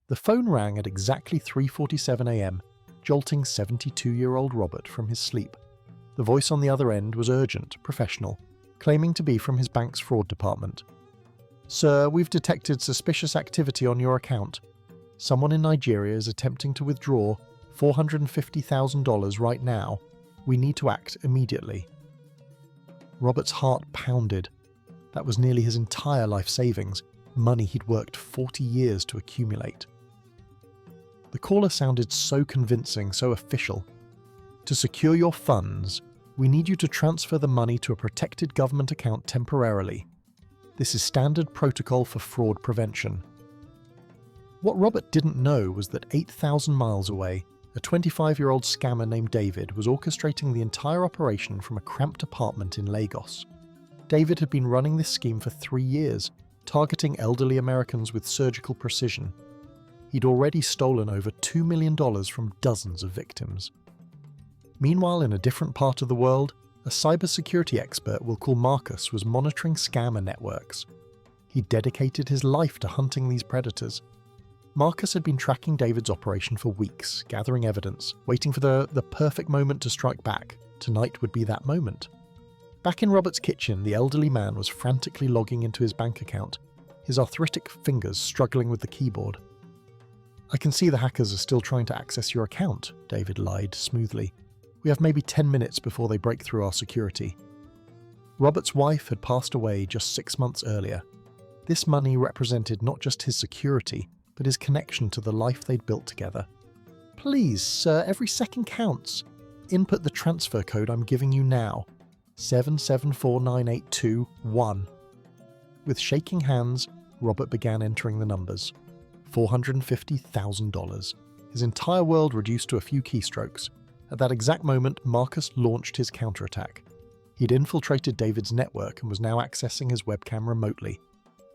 The phone rang at exactly 3:47 a.m., jolting 72-year-old Robert from his sleep. The voice on the other end was urgent, professional, claiming to be from his bank's fraud department. "Sir, we've detected suspicious activity on your account. Someone in Nigeria is attempting to withdraw $450,000 right now. We need to act immediately." Robert's heart pounded. That was nearly his entire life savings, money he'd worked 40 years to accumulate. The caller sounded so convincing, so official. "To secure your funds, we need you to transfer the money to a protected government account temporarily. This is standard protocol for fraud prevention." What Robert didn't know was that 8,000 miles away, a 25-year-old scammer named David was orchestrating the entire operation from a cramped apartment in Lagos. David had been running this scheme for 3 years, targeting elderly Americans with surgical precision. He'd already stolen over $2 million from dozens of victims. Meanwhile, in a different part of the world, a cybersecurity expert we'll call Marcus was monitoring scammer networks. He dedicated his life to hunting these predators. Marcus had been tracking David's operation for weeks, gathering evidence, waiting for the perfect moment to strike back. Tonight would be that moment. Back in Robert's kitchen, the elderly man was frantically logging into his bank account, his arthritic fingers struggling with the keyboard. "I can see the hackers are still trying to access your account," David lied smoothly. "We have maybe 10 minutes before they break through our security." Robert's wife had passed away just 6 months earlier. This money represented not just his security, but his connection to the life they'd built together. "Please, sir, every second counts. Input the transfer code I'm giving you now. 7749821. With shaking hands, Robert began entering the numbers. $450,000. His entire world reduced to a few keystrokes. At that exact moment, Marcus launched his counterattack. He'd infiltrated David's network and was now accessing his webcam remotely.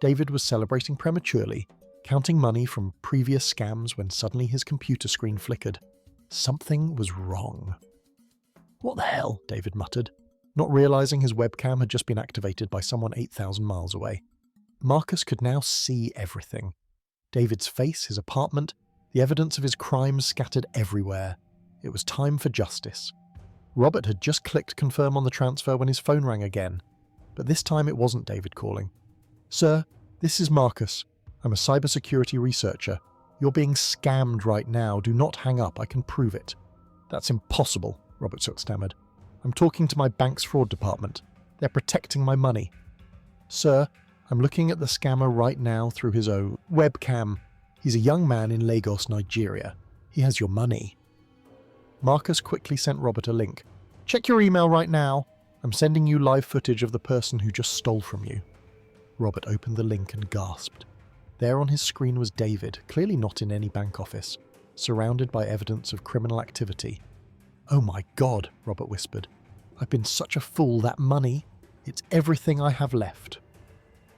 David was celebrating prematurely, counting money from previous scams when suddenly his computer screen flickered. Something was wrong. "What the hell?" David muttered, not realizing his webcam had just been activated by someone 8,000 miles away. Marcus could now see everything. David's face, his apartment, the evidence of his crimes scattered everywhere. It was time for justice. Robert had just clicked confirm on the transfer when his phone rang again. But this time it wasn't David calling. "Sir, this is Marcus. I'm a cybersecurity researcher. You're being scammed right now. Do not hang up. I can prove it." "That's impossible," Robert stammered. "I'm talking to my bank's fraud department. They're protecting my money." "Sir, I'm looking at the scammer right now through his own webcam. He's a young man in Lagos, Nigeria. He has your money." Marcus quickly sent Robert a link. "Check your email right now. I'm sending you live footage of the person who just stole from you." Robert opened the link and gasped. There on his screen was David, clearly not in any bank office, surrounded by evidence of criminal activity. "Oh my God," Robert whispered. "I've been such a fool. That money, it's everything I have left."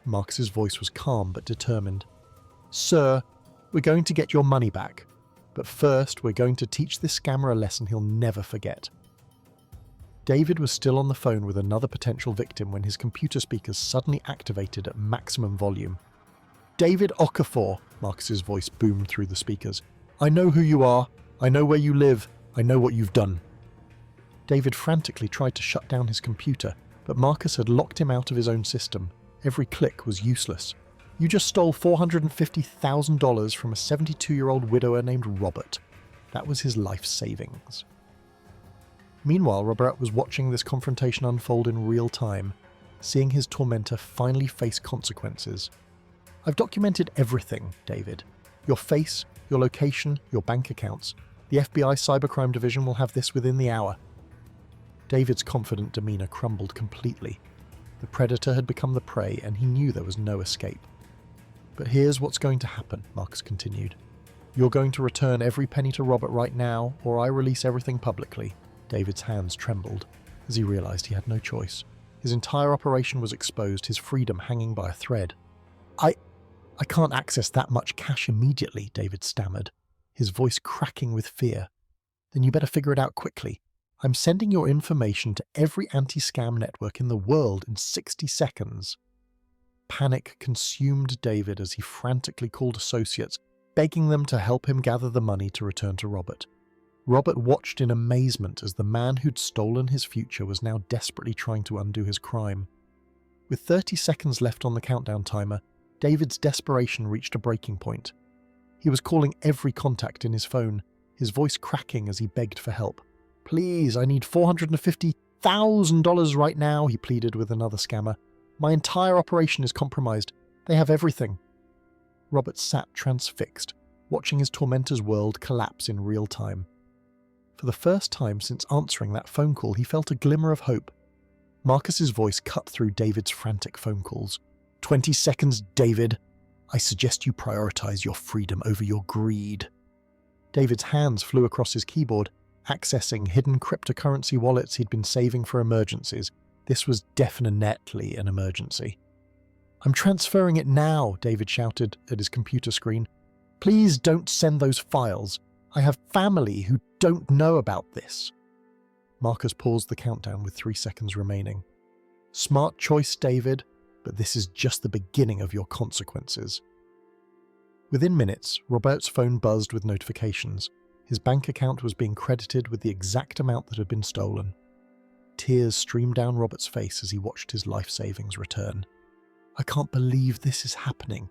Marcus's voice was calm but determined. "Sir, we're going to get your money back. But first, we're going to teach this scammer a lesson he'll never forget." David was still on the phone with another potential victim when his computer speakers suddenly activated at maximum volume. "David Okafor," Marcus's voice boomed through the speakers. "I know who you are. I know where you live. I know what you've done." David frantically tried to shut down his computer, but Marcus had locked him out of his own system. Every click was useless. "You just stole $450,000 from a 72-year-old widower named Robert. That was his life savings." Meanwhile, Robert was watching this confrontation unfold in real time, seeing his tormentor finally face consequences. "I've documented everything, David. Your face, your location, your bank accounts. The FBI Cybercrime Division will have this within the hour." David's confident demeanor crumbled completely. The predator had become the prey, and he knew there was no escape. "But here's what's going to happen," Marcus continued. "You're going to return every penny to Robert right now, or I release everything publicly." David's hands trembled as he realized he had no choice. His entire operation was exposed, his freedom hanging by a thread. I can't access that much cash immediately," David stammered, his voice cracking with fear. "Then you better figure it out quickly. I'm sending your information to every anti-scam network in the world in 60 seconds. Panic consumed David as he frantically called associates, begging them to help him gather the money to return to Robert. Robert watched in amazement as the man who'd stolen his future was now desperately trying to undo his crime. With 30 seconds left on the countdown timer, David's desperation reached a breaking point. He was calling every contact in his phone, his voice cracking as he begged for help. "Please, I need $450,000 right now," he pleaded with another scammer. "My entire operation is compromised. They have everything." Robert sat transfixed, watching his tormentor's world collapse in real time. For the first time since answering that phone call, he felt a glimmer of hope. Marcus's voice cut through David's frantic phone calls. 20 seconds, David. I suggest you prioritize your freedom over your greed." David's hands flew across his keyboard, accessing hidden cryptocurrency wallets he'd been saving for emergencies. This was definitely an emergency. "I'm transferring it now," David shouted at his computer screen. "Please don't send those files. I have family who don't know about this." Marcus paused the countdown with 3 seconds remaining. "Smart choice, David, but this is just the beginning of your consequences." Within minutes, Robert's phone buzzed with notifications. His bank account was being credited with the exact amount that had been stolen. Tears streamed down Robert's face as he watched his life savings return. "I can't believe this is happening,"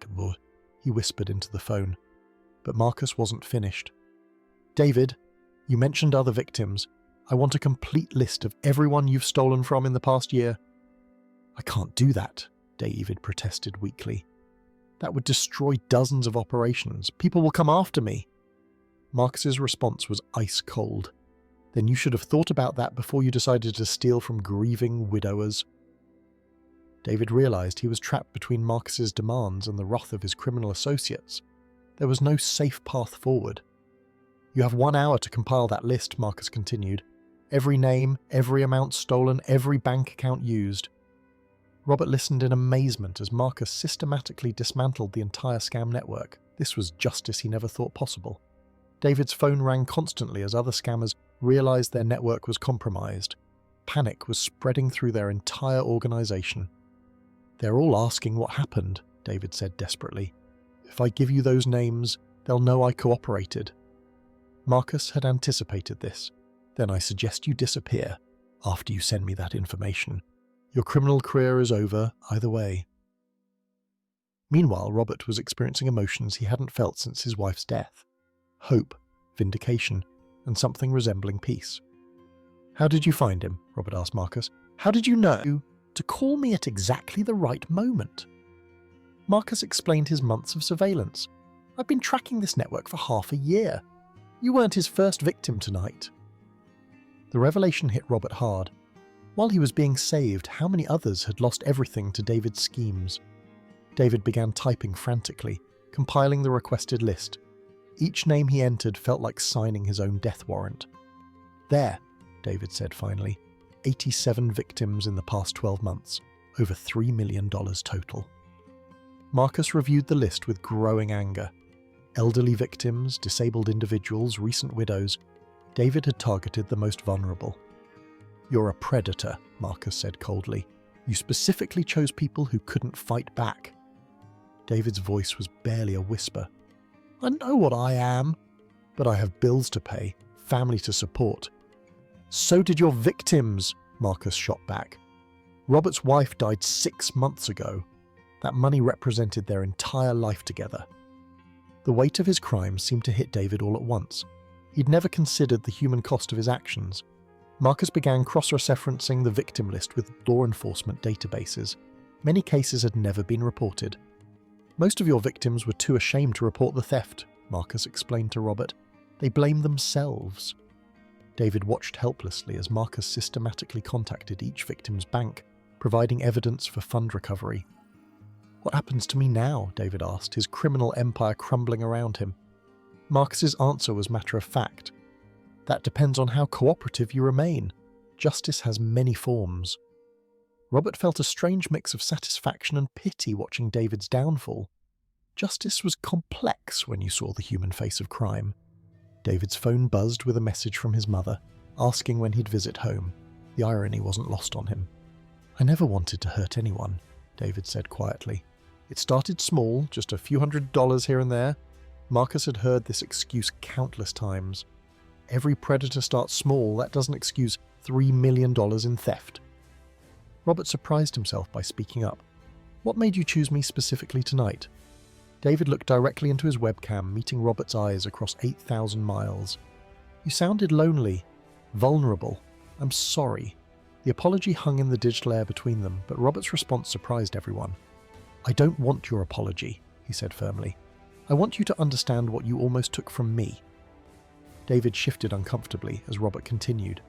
he whispered into the phone. But Marcus wasn't finished. "David, you mentioned other victims. I want a complete list of everyone you've stolen from in the past year." "I can't do that," David protested weakly. "That would destroy dozens of operations. People will come after me." Marcus's response was ice cold. "Then you should have thought about that before you decided to steal from grieving widowers." David realized he was trapped between Marcus's demands and the wrath of his criminal associates. There was no safe path forward. "You have 1 hour to compile that list," Marcus continued. "Every name, every amount stolen, every bank account used." Robert listened in amazement as Marcus systematically dismantled the entire scam network. This was justice he never thought possible. David's phone rang constantly as other scammers realized their network was compromised. Panic was spreading through their entire organization. "They're all asking what happened," David said desperately. "If I give you those names, they'll know I cooperated." Marcus had anticipated this. "Then I suggest you disappear after you send me that information. Your criminal career is over either way." Meanwhile, Robert was experiencing emotions he hadn't felt since his wife's death. Hope, vindication, and something resembling peace. "How did you find him?" Robert asked Marcus. "How did you know to call me at exactly the right moment?" Marcus explained his months of surveillance. "I've been tracking this network for half a year. You weren't his first victim tonight." The revelation hit Robert hard. While he was being saved, how many others had lost everything to David's schemes? David began typing frantically, compiling the requested list. Each name he entered felt like signing his own death warrant. "There," David said finally. 87 victims in the past 12 months, over $3 million total. Marcus reviewed the list with growing anger. Elderly victims, disabled individuals, recent widows. David had targeted the most vulnerable. "You're a predator," Marcus said coldly. "You specifically chose people who couldn't fight back." David's voice was barely a whisper. "I know what I am, but I have bills to pay, family to support." "So did your victims," Marcus shot back. "Robert's wife died 6 months ago. That money represented their entire life together." The weight of his crimes seemed to hit David all at once. He'd never considered the human cost of his actions. Marcus began cross-referencing the victim list with law enforcement databases. Many cases had never been reported. "Most of your victims were too ashamed to report the theft," Marcus explained to Robert. "They blamed themselves." David watched helplessly as Marcus systematically contacted each victim's bank, providing evidence for fund recovery. "What happens to me now?" David asked, his criminal empire crumbling around him. Marcus's answer was matter-of-fact. "That depends on how cooperative you remain. Justice has many forms." Robert felt a strange mix of satisfaction and pity watching David's downfall. Justice was complex when you saw the human face of crime. David's phone buzzed with a message from his mother, asking when he'd visit home. The irony wasn't lost on him. "I never wanted to hurt anyone," David said quietly. "It started small, just a few $100s here and there. Marcus had heard this excuse countless times. Every predator starts small, that doesn't excuse $3 million in theft. Robert surprised himself by speaking up. What made you choose me specifically tonight? David looked directly into his webcam, meeting Robert's eyes across 8,000 miles. You sounded lonely, vulnerable. I'm sorry. The apology hung in the digital air between them, but Robert's response surprised everyone. I don't want your apology, he said firmly. I want you to understand what you almost took from me. David shifted uncomfortably as Robert continued.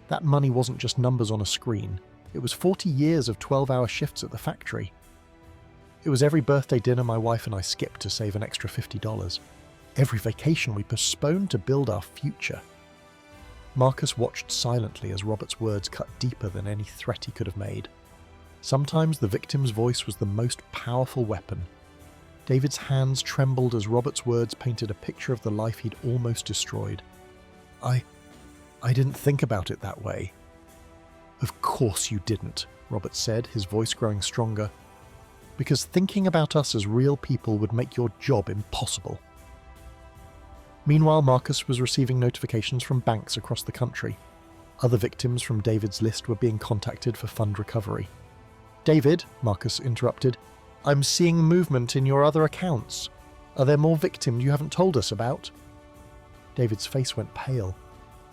That money wasn't just numbers on a screen. It was 40 years of 12-hour shifts at the factory. It was every birthday dinner my wife and I skipped to save an extra $50. Every vacation we postponed to build our future. Marcus watched silently as Robert's words cut deeper than any threat he could have made. Sometimes the victim's voice was the most powerful weapon. David's hands trembled as Robert's words painted a picture of the life he'd almost destroyed. I didn't think about it that way. Of course you didn't, Robert said, his voice growing stronger. Because thinking about us as real people would make your job impossible. Meanwhile, Marcus was receiving notifications from banks across the country. Other victims from David's list were being contacted for fund recovery. David, Marcus interrupted, I'm seeing movement in your other accounts. Are there more victims you haven't told us about? David's face went pale.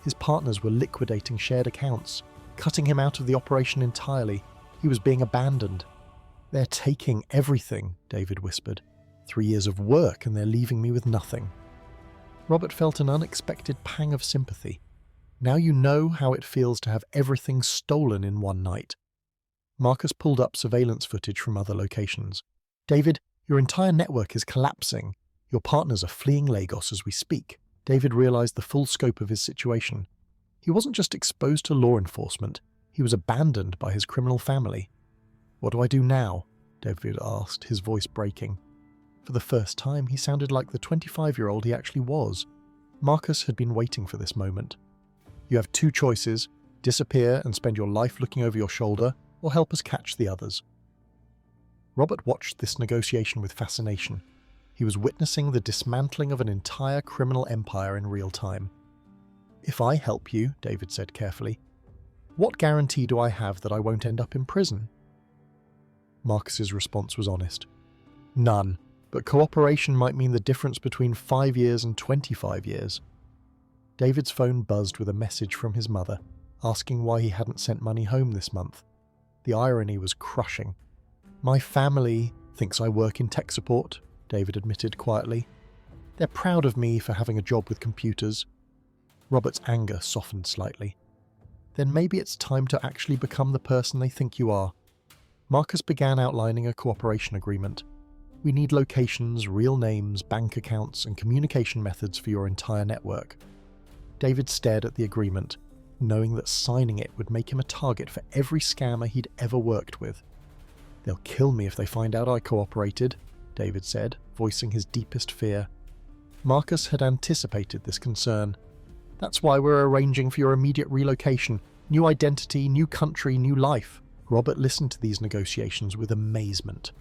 His partners were liquidating shared accounts, cutting him out of the operation entirely. He was being abandoned. They're taking everything, David whispered. 3 years of work and they're leaving me with nothing. Robert felt an unexpected pang of sympathy. Now you know how it feels to have everything stolen in one night. Marcus pulled up surveillance footage from other locations. David, your entire network is collapsing. Your partners are fleeing Lagos as we speak. David realized the full scope of his situation. He wasn't just exposed to law enforcement, he was abandoned by his criminal family. What do I do now? David asked, his voice breaking. For the first time, he sounded like the 25-year-old he actually was. Marcus had been waiting for this moment. You have 2 choices: disappear and spend your life looking over your shoulder, or help us catch the others. Robert watched this negotiation with fascination. He was witnessing the dismantling of an entire criminal empire in real time. If I help you, David said carefully, what guarantee do I have that I won't end up in prison? Marcus's response was honest. None, but cooperation might mean the difference between 5 years and 25 years. David's phone buzzed with a message from his mother, asking why he hadn't sent money home this month. The irony was crushing. My family thinks I work in tech support, David admitted quietly. They're proud of me for having a job with computers. Robert's anger softened slightly. Then maybe it's time to actually become the person they think you are. Marcus began outlining a cooperation agreement. We need locations, real names, bank accounts, and communication methods for your entire network. David stared at the agreement, knowing that signing it would make him a target for every scammer he'd ever worked with. They'll kill me if they find out I cooperated, David said, voicing his deepest fear. Marcus had anticipated this concern. That's why we're arranging for your immediate relocation. New identity, new country, new life. Robert listened to these negotiations with amazement.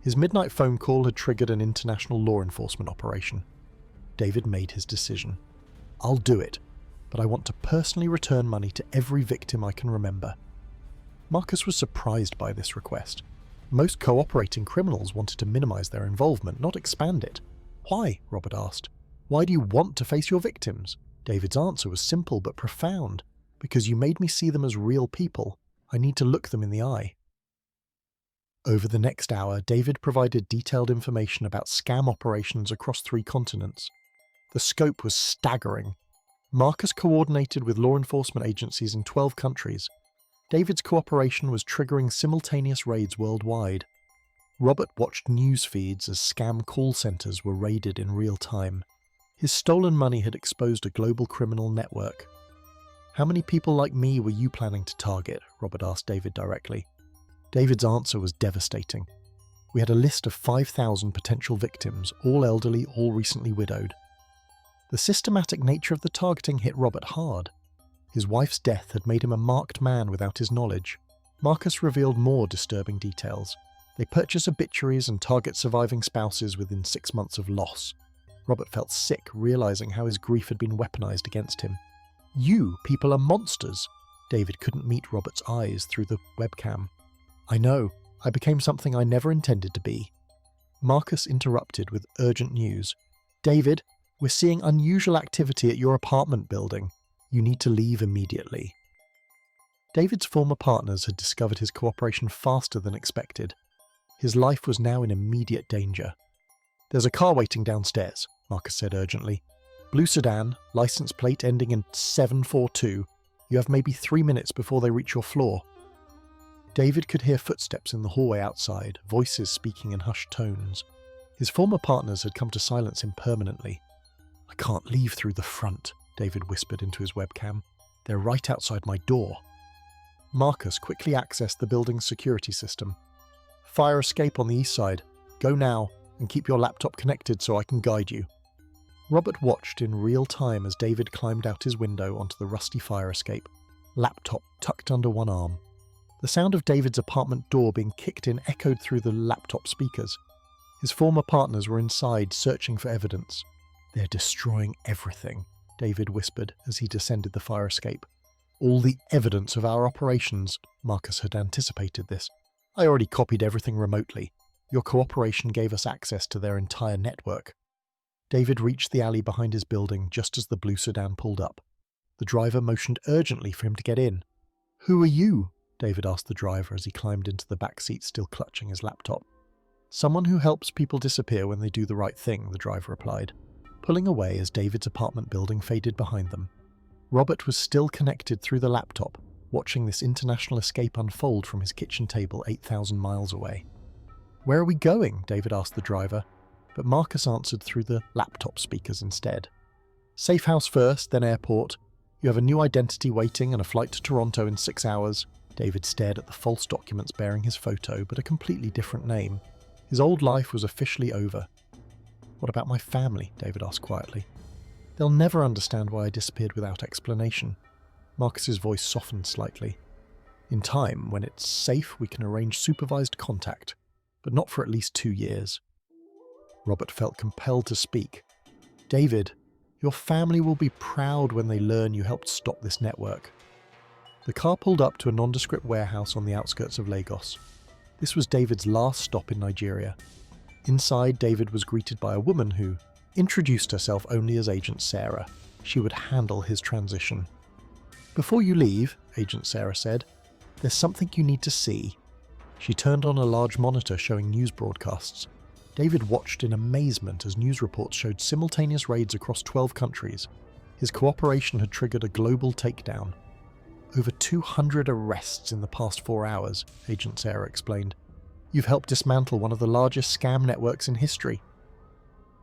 His midnight phone call had triggered an international law enforcement operation. David made his decision. I'll do it, but I want to personally return money to every victim I can remember. Marcus was surprised by this request. Most cooperating criminals wanted to minimize their involvement, not expand it. Why? Robert asked. Why do you want to face your victims? David's answer was simple but profound. Because you made me see them as real people. I need to look them in the eye. Over the next hour, David provided detailed information about scam operations across 3 continents. The scope was staggering. Marcus coordinated with law enforcement agencies in 12 countries. David's cooperation was triggering simultaneous raids worldwide. Robert watched news feeds as scam call centers were raided in real time. His stolen money had exposed a global criminal network. How many people like me were you planning to target? Robert asked David directly. David's answer was devastating. We had a list of 5,000 potential victims, all elderly, all recently widowed. The systematic nature of the targeting hit Robert hard. His wife's death had made him a marked man without his knowledge. Marcus revealed more disturbing details. They purchase obituaries and target surviving spouses within 6 months of loss. Robert felt sick, realizing how his grief had been weaponized against him. You people are monsters. David couldn't meet Robert's eyes through the webcam. I know. I became something I never intended to be. Marcus interrupted with urgent news. David, we're seeing unusual activity at your apartment building. You need to leave immediately. David's former partners had discovered his cooperation faster than expected. His life was now in immediate danger. There's a car waiting downstairs, Marcus said urgently. Blue sedan, license plate ending in 742. You have maybe 3 minutes before they reach your floor. David could hear footsteps in the hallway outside, voices speaking in hushed tones. His former partners had come to silence him permanently. I can't leave through the front, David whispered into his webcam. They're right outside my door. Marcus quickly accessed the building's security system. Fire escape on the east side. Go now, and keep your laptop connected so I can guide you. Robert watched in real time as David climbed out his window onto the rusty fire escape, laptop tucked under one arm. The sound of David's apartment door being kicked in echoed through the laptop speakers. His former partners were inside, searching for evidence. They're destroying everything, David whispered as he descended the fire escape. All the evidence of our operations. Marcus had anticipated this. I already copied everything remotely. Your cooperation gave us access to their entire network. David reached the alley behind his building just as the blue sedan pulled up. The driver motioned urgently for him to get in. Who are you? David asked the driver as he climbed into the back seat, still clutching his laptop. Someone who helps people disappear when they do the right thing, the driver replied, pulling away as David's apartment building faded behind them. Robert was still connected through the laptop, watching this international escape unfold from his kitchen table 8,000 miles away. Where are we going? David asked the driver, but Marcus answered through the laptop speakers instead. Safe house first, then airport. You have a new identity waiting and a flight to Toronto in 6 hours. David stared at the false documents bearing his photo, but a completely different name. His old life was officially over. What about my family? David asked quietly. They'll never understand why I disappeared without explanation. Marcus's voice softened slightly. In time, when it's safe, we can arrange supervised contact, but not for at least 2 years. Robert felt compelled to speak. David, your family will be proud when they learn you helped stop this network. The car pulled up to a nondescript warehouse on the outskirts of Lagos. This was David's last stop in Nigeria. Inside, David was greeted by a woman who introduced herself only as Agent Sarah. She would handle his transition. Before you leave, Agent Sarah said, there's something you need to see. She turned on a large monitor showing news broadcasts. David watched in amazement as news reports showed simultaneous raids across 12 countries. His cooperation had triggered a global takedown. Over 200 arrests in the past 4 hours, Agent Sarah explained. You've helped dismantle one of the largest scam networks in history.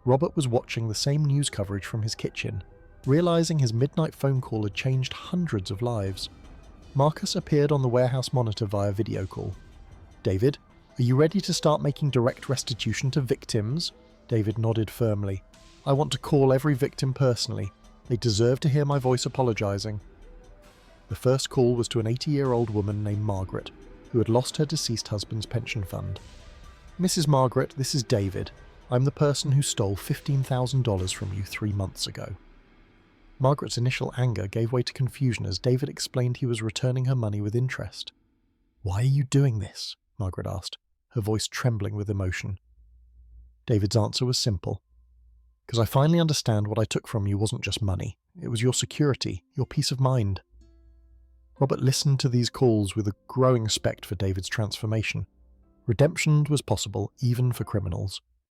Robert was watching the same news coverage from his kitchen, realizing his midnight phone call had changed hundreds of lives. Marcus appeared on the warehouse monitor via video call. David, are you ready to start making direct restitution to victims? David nodded firmly. I want to call every victim personally. They deserve to hear my voice apologizing. The first call was to an 80-year-old woman named Margaret, who had lost her deceased husband's pension fund. Mrs. Margaret, this is David. I'm the person who stole $15,000 from you 3 months ago. Margaret's initial anger gave way to confusion as David explained he was returning her money with interest. Why are you doing this? Margaret asked, her voice trembling with emotion. David's answer was simple. Because I finally understand what I took from you wasn't just money. It was your security, your peace of mind. Robert listened to these calls with a growing respect for David's transformation. Redemption was possible even for criminals.